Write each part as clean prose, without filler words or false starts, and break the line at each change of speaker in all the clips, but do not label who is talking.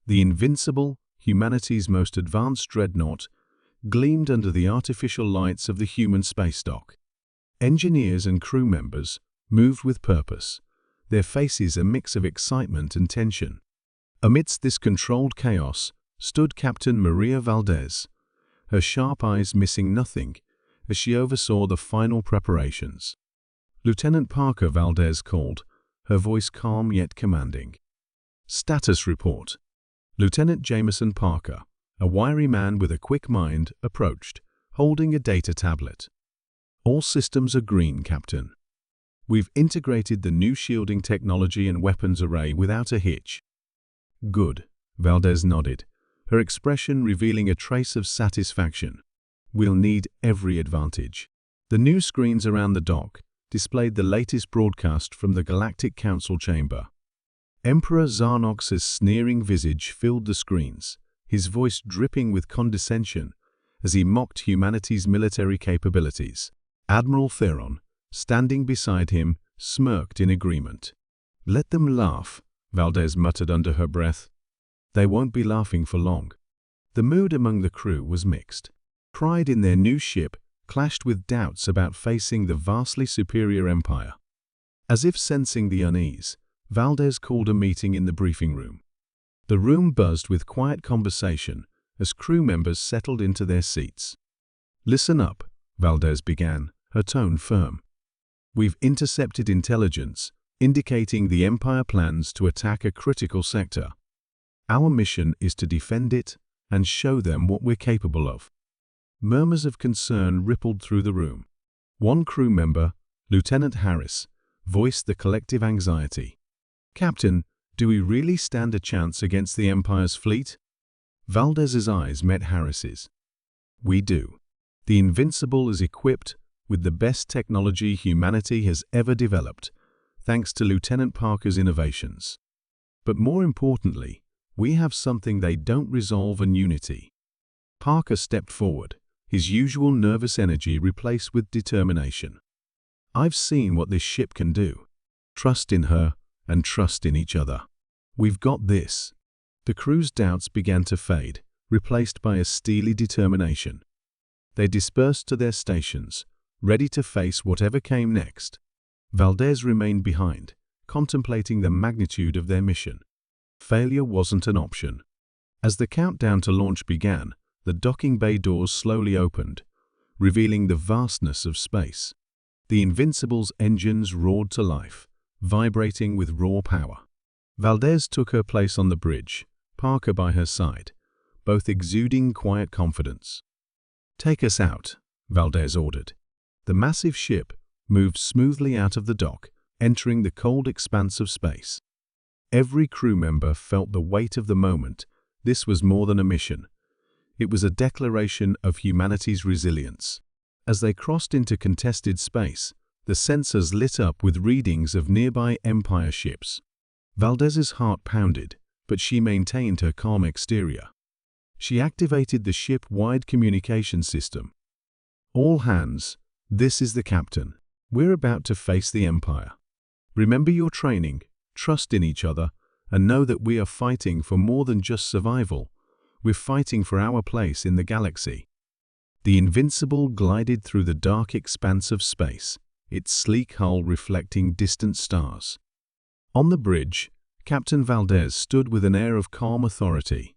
The Invincible, humanity's most advanced dreadnought, gleamed under the artificial lights of the human space dock. Engineers and crew members moved with purpose, their faces a mix of excitement and tension. Amidst this controlled chaos stood Captain Maria Valdez, her sharp eyes missing nothing as she oversaw the final preparations. Lieutenant Parker Valdez called, her voice calm yet commanding. Status report. Lieutenant Jameson Parker, a wiry man with a quick mind, approached, holding a data tablet. All systems are green, Captain. We've integrated the new shielding technology and weapons array without a hitch. Good, Valdez nodded, her expression revealing a trace of satisfaction. We'll need every advantage. The new screens around the dock displayed the latest broadcast from the Galactic Council chamber. Emperor Zarnox's sneering visage filled the screens, his voice dripping with condescension as he mocked humanity's military capabilities. Admiral Theron, standing beside him, smirked in agreement. Let them laugh, Valdez muttered under her breath. They won't be laughing for long. The mood among the crew was mixed. Pride in their new ship clashed with doubts about facing the vastly superior Empire. As if sensing the unease, Valdez called a meeting in the briefing room. The room buzzed with quiet conversation as crew members settled into their seats. Listen up, Valdez began, her tone firm. We've intercepted intelligence indicating the Empire plans to attack a critical sector. Our mission is to defend it and show them what we're capable of. Murmurs of concern rippled through the room. One crew member, Lieutenant Harris, voiced the collective anxiety. Captain, do we really stand a chance against the Empire's fleet? Valdez's eyes met Harris's. We do. The Invincible is equipped with the best technology humanity has ever developed, thanks to Lieutenant Parker's innovations. But more importantly, we have something they don't: resolve and unity. Parker stepped forward, his usual nervous energy replaced with determination. I've seen what this ship can do. Trust in her and trust in each other. We've got this. The crew's doubts began to fade, replaced by a steely determination. They dispersed to their stations, ready to face whatever came next. Valdez remained behind, contemplating the magnitude of their mission. Failure wasn't an option. As the countdown to launch began, the docking bay doors slowly opened, revealing the vastness of space. The Invincible's engines roared to life, vibrating with raw power. Valdez took her place on the bridge, Parker by her side, both exuding quiet confidence. Take us out, Valdez ordered. The massive ship moved smoothly out of the dock, entering the cold expanse of space. Every crew member felt the weight of the moment. This was more than a mission. It was a declaration of humanity's resilience. As they crossed into contested space, the sensors lit up with readings of nearby Empire ships. Valdez's heart pounded, but she maintained her calm exterior. She activated the ship-wide communication system. All hands, this is the captain. We're about to face the Empire. Remember your training, trust in each other, and know that we are fighting for more than just survival. We're fighting for our place in the galaxy. The Invincible glided through the dark expanse of space, its sleek hull reflecting distant stars. On the bridge, Captain Valdez stood with an air of calm authority,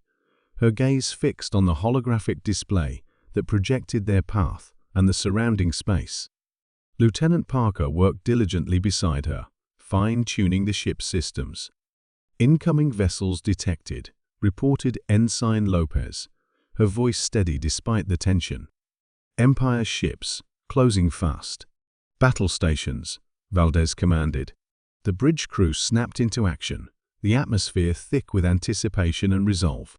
her gaze fixed on the holographic display that projected their path and the surrounding space. Lieutenant Parker worked diligently beside her, fine-tuning the ship's systems. Incoming vessels detected, reported Ensign Lopez, her voice steady despite the tension. Empire ships, closing fast. Battle stations, Valdez commanded. The bridge crew snapped into action, the atmosphere thick with anticipation and resolve.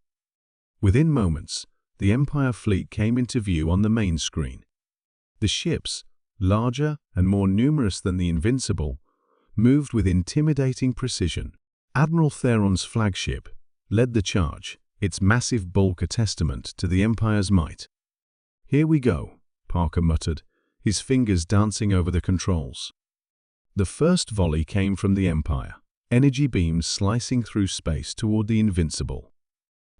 Within moments, the Empire fleet came into view on the main screen. The ships, larger and more numerous than the Invincible, moved with intimidating precision. Admiral Theron's flagship led the charge, its massive bulk a testament to the Empire's might. Here we go, Parker muttered, his fingers dancing over the controls. The first volley came from the Empire, energy beams slicing through space toward the Invincible.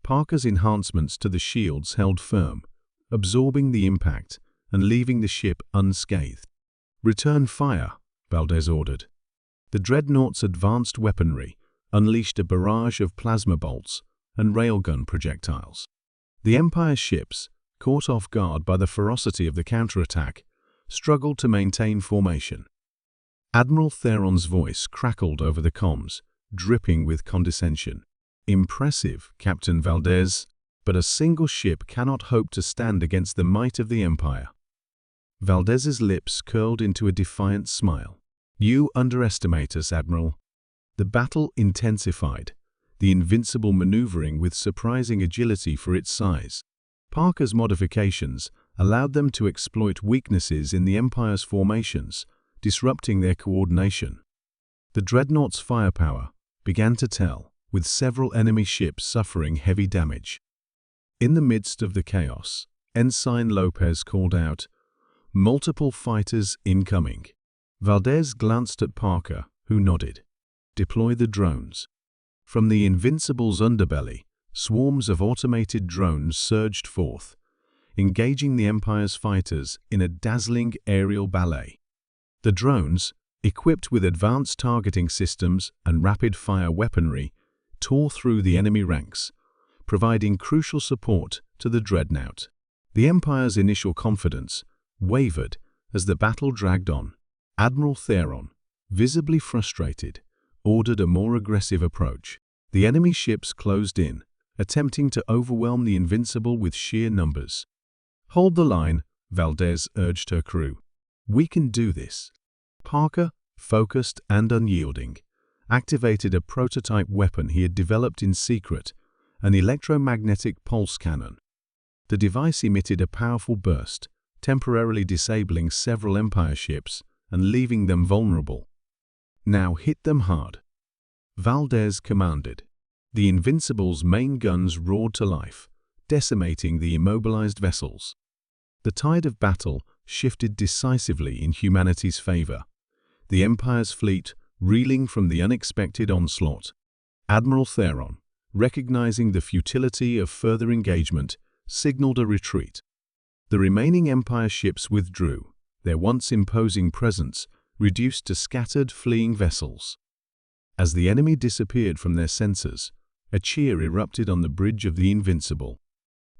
Parker's enhancements to the shields held firm, absorbing the impact and leaving the ship unscathed. "Return fire," Valdez ordered. The Dreadnought's advanced weaponry unleashed a barrage of plasma bolts and railgun projectiles. The Empire's ships, caught off guard by the ferocity of the counterattack, struggled to maintain formation. Admiral Theron's voice crackled over the comms, dripping with condescension. "Impressive, Captain Valdez, but a single ship cannot hope to stand against the might of the Empire." Valdez's lips curled into a defiant smile. "You underestimate us, Admiral." The battle intensified, the Invincible maneuvering with surprising agility for its size. Parker's modifications allowed them to exploit weaknesses in the Empire's formations, disrupting their coordination. The Dreadnought's firepower began to tell, with several enemy ships suffering heavy damage. In the midst of the chaos, Ensign Lopez called out, "Multiple fighters incoming." Valdez glanced at Parker, who nodded. "Deploy the drones." From the Invincible's underbelly, swarms of automated drones surged forth, engaging the Empire's fighters in a dazzling aerial ballet. The drones, equipped with advanced targeting systems and rapid-fire weaponry, tore through the enemy ranks, providing crucial support to the Dreadnought. The Empire's initial confidence wavered as the battle dragged on. Admiral Theron, visibly frustrated, ordered a more aggressive approach. The enemy ships closed in, attempting to overwhelm the Invincible with sheer numbers. "Hold the line," Valdez urged her crew. "We can do this." Parker, focused and unyielding, activated a prototype weapon he had developed in secret, an electromagnetic pulse cannon. The device emitted a powerful burst, temporarily disabling several Empire ships and leaving them vulnerable. "Now hit them hard," Valdez commanded. The Invincible's main guns roared to life, decimating the immobilized vessels. The tide of battle shifted decisively in humanity's favor, the Empire's fleet reeling from the unexpected onslaught. Admiral Theron, recognizing the futility of further engagement, signaled a retreat. The remaining Empire ships withdrew, their once imposing presence reduced to scattered, fleeing vessels. As the enemy disappeared from their sensors, a cheer erupted on the bridge of the Invincible.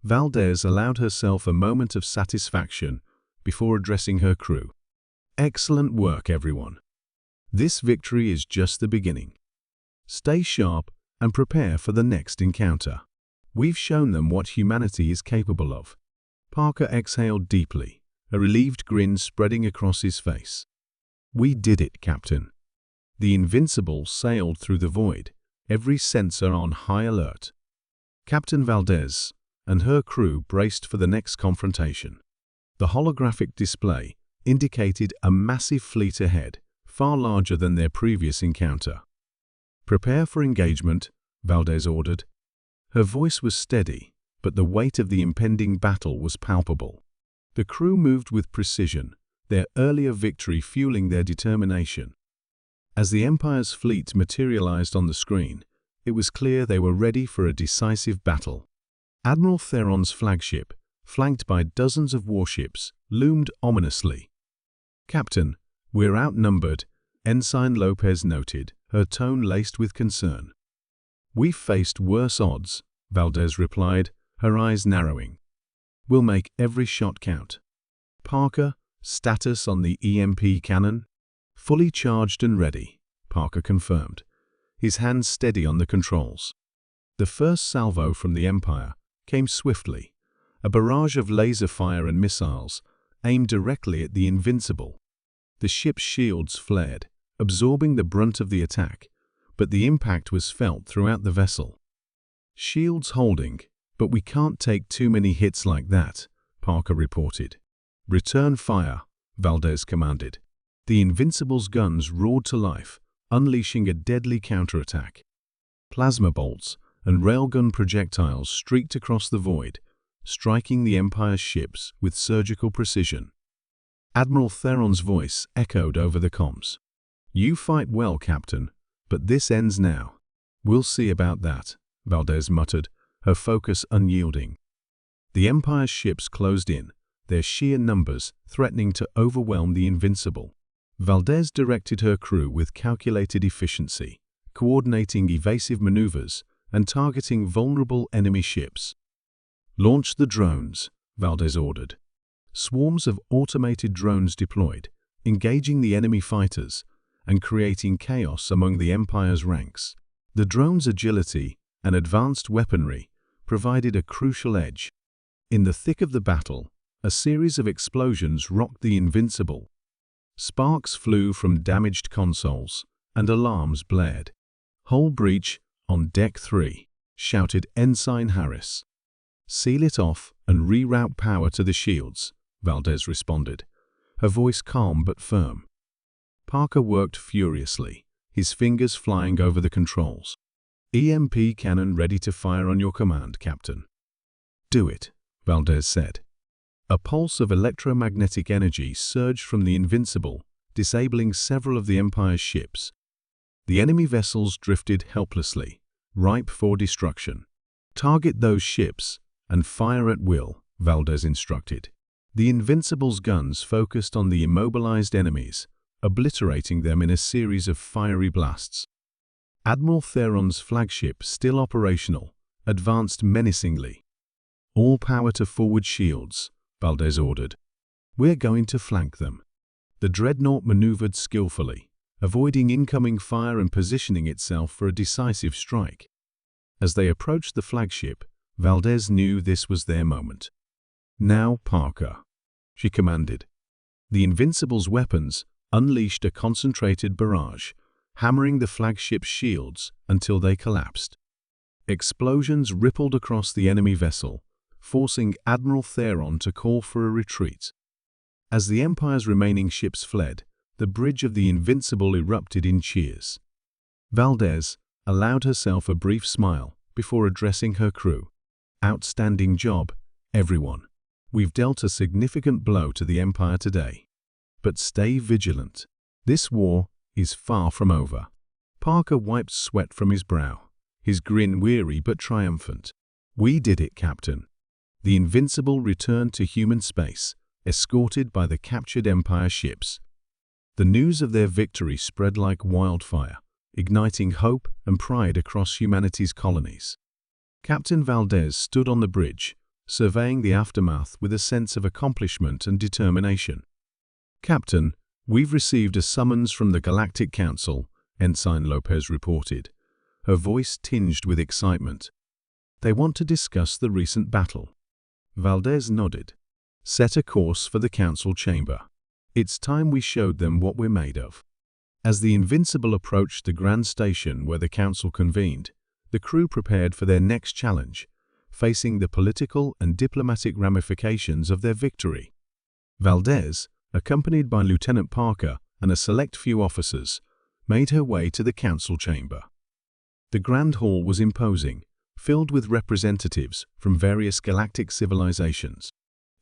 Valdez allowed herself a moment of satisfaction before addressing her crew. "Excellent work, everyone. This victory is just the beginning. Stay sharp and prepare for the next encounter. We've shown them what humanity is capable of." Parker exhaled deeply, a relieved grin spreading across his face. "We did it, Captain." The Invincible sailed through the void, every sensor on high alert. Captain Valdez and her crew braced for the next confrontation. The holographic display indicated a massive fleet ahead, far larger than their previous encounter. "Prepare for engagement," Valdez ordered. Her voice was steady, but the weight of the impending battle was palpable. The crew moved with precision, their earlier victory fueling their determination. As the Empire's fleet materialized on the screen, it was clear they were ready for a decisive battle. Admiral Theron's flagship, flanked by dozens of warships, loomed ominously. "Captain, we're outnumbered," Ensign Lopez noted, her tone laced with concern. "We've faced worse odds," Valdez replied, her eyes narrowing. "We'll make every shot count." "Parker, status on the EMP cannon?" "Fully charged and ready," Parker confirmed, his hands steady on the controls. The first salvo from the Empire came swiftly, a barrage of laser fire and missiles aimed directly at the Invincible. The ship's shields flared, absorbing the brunt of the attack, but the impact was felt throughout the vessel. "Shields holding, but we can't take too many hits like that," Parker reported. "Return fire," Valdez commanded. The Invincible's guns roared to life, unleashing a deadly counterattack. Plasma bolts and railgun projectiles streaked across the void, striking the Empire's ships with surgical precision. Admiral Theron's voice echoed over the comms. "You fight well, Captain, but this ends now." "We'll see about that," Valdez muttered, her focus unyielding. The Empire's ships closed in, their sheer numbers threatening to overwhelm the Invincible. Valdez directed her crew with calculated efficiency, coordinating evasive maneuvers and targeting vulnerable enemy ships. "Launch the drones," Valdez ordered. Swarms of automated drones deployed, engaging the enemy fighters and creating chaos among the Empire's ranks. The drones' agility and advanced weaponry provided a crucial edge. In the thick of the battle, a series of explosions rocked the Invincible. Sparks flew from damaged consoles, and alarms blared. "Hull breach on Deck 3, shouted Ensign Harris. "Seal it off and reroute power to the shields," Valdez responded, her voice calm but firm. Parker worked furiously, his fingers flying over the controls. "EMP cannon ready to fire on your command, Captain." "Do it," Valdez said. A pulse of electromagnetic energy surged from the Invincible, disabling several of the Empire's ships. The enemy vessels drifted helplessly, ripe for destruction. "Target those ships and fire at will," Valdez instructed. The Invincible's guns focused on the immobilized enemies, obliterating them in a series of fiery blasts. Admiral Theron's flagship, still operational, advanced menacingly. "All power to forward shields," Valdez ordered. "We're going to flank them." The Dreadnought maneuvered skillfully, avoiding incoming fire and positioning itself for a decisive strike. As they approached the flagship, Valdez knew this was their moment. "Now, Parker," she commanded. The Invincible's weapons unleashed a concentrated barrage, hammering the flagship's shields until they collapsed. Explosions rippled across the enemy vessel, forcing Admiral Theron to call for a retreat. As the Empire's remaining ships fled, the bridge of the Invincible erupted in cheers. Valdez allowed herself a brief smile before addressing her crew. "Outstanding job, everyone. We've dealt a significant blow to the Empire today. But stay vigilant. This war is far from over." Parker wiped sweat from his brow, his grin weary but triumphant. "We did it, Captain." The Invincible returned to human space, escorted by the captured Empire ships. The news of their victory spread like wildfire, igniting hope and pride across humanity's colonies. Captain Valdez stood on the bridge, surveying the aftermath with a sense of accomplishment and determination. "Captain, we've received a summons from the Galactic Council," Ensign Lopez reported, her voice tinged with excitement. "They want to discuss the recent battle." Valdez nodded. "Set a course for the council chamber. It's time we showed them what we're made of." As the Invincible approached the grand station where the council convened, the crew prepared for their next challenge, facing the political and diplomatic ramifications of their victory. Valdez, accompanied by Lieutenant Parker and a select few officers, made her way to the council chamber. The grand hall was imposing, filled with representatives from various galactic civilizations.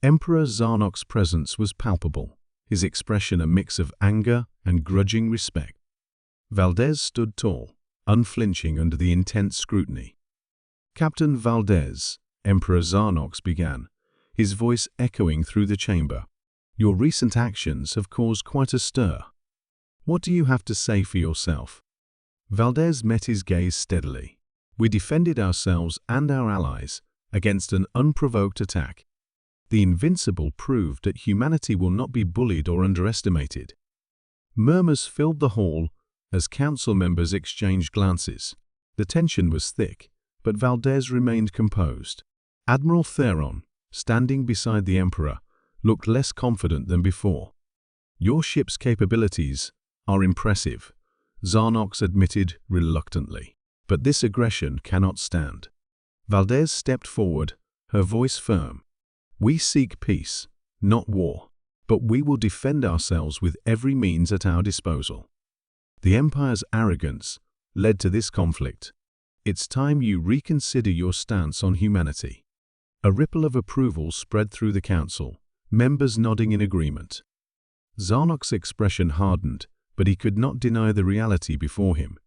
Emperor Zarnox's presence was palpable, his expression a mix of anger and grudging respect. Valdez stood tall, unflinching under the intense scrutiny. "Captain Valdez," Emperor Zarnox began, his voice echoing through the chamber, "your recent actions have caused quite a stir. What do you have to say for yourself?" Valdez met his gaze steadily. "We defended ourselves and our allies against an unprovoked attack. The Invincible proved that humanity will not be bullied or underestimated." Murmurs filled the hall as council members exchanged glances. The tension was thick, but Valdez remained composed. Admiral Theron, standing beside the Emperor, looked less confident than before. "Your ship's capabilities are impressive," Zarnox admitted reluctantly. "But this aggression cannot stand." Valdez stepped forward, her voice firm. "We seek peace, not war, but we will defend ourselves with every means at our disposal. The Empire's arrogance led to this conflict. It's time you reconsider your stance on humanity." A ripple of approval spread through the council, members nodding in agreement. Zarnox's expression hardened, but he could not deny the reality before him.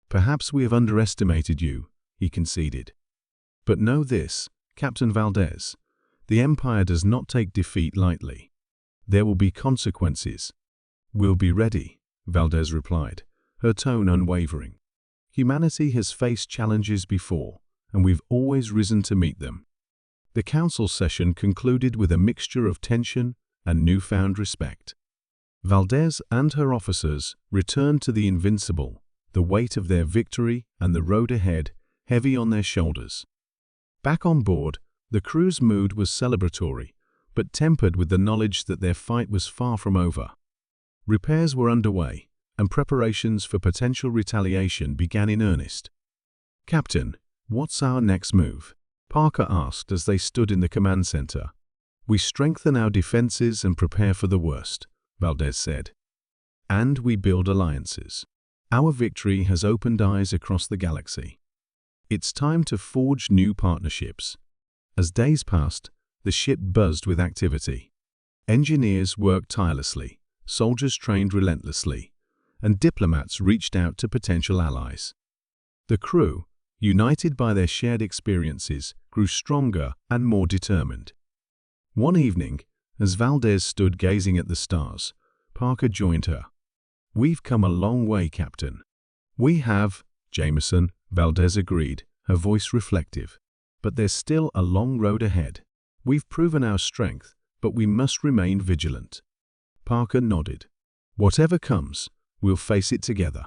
"Perhaps we have underestimated you," he conceded. But know this, Captain Valdez, the Empire does not take defeat lightly. There will be consequences. We'll be ready, Valdez replied, her tone unwavering. Humanity has faced challenges before, and we've always risen to meet them. The council session concluded with a mixture of tension and newfound respect. Valdez and her officers returned to the Invincible, the weight of their victory and the road ahead heavy on their shoulders. Back on board, the crew's mood was celebratory, but tempered with the knowledge that their fight was far from over. Repairs were underway, and preparations for potential retaliation began in earnest. "Captain, what's our next move?" Parker asked as they stood in the command center. "We strengthen our defenses and prepare for the worst," Valdez said. "And we build alliances. Our victory has opened eyes across the galaxy. It's time to forge new partnerships." As days passed, the ship buzzed with activity. Engineers worked tirelessly, soldiers trained relentlessly, and diplomats reached out to potential allies. The crew, united by their shared experiences, grew stronger and more determined. One evening, as Valdez stood gazing at the stars, Parker joined her. "We've come a long way, Captain." "We have, Jameson," Valdez agreed, her voice reflective. "But there's still a long road ahead. We've proven our strength, but we must remain vigilant." Parker nodded. "Whatever comes, we'll face it together."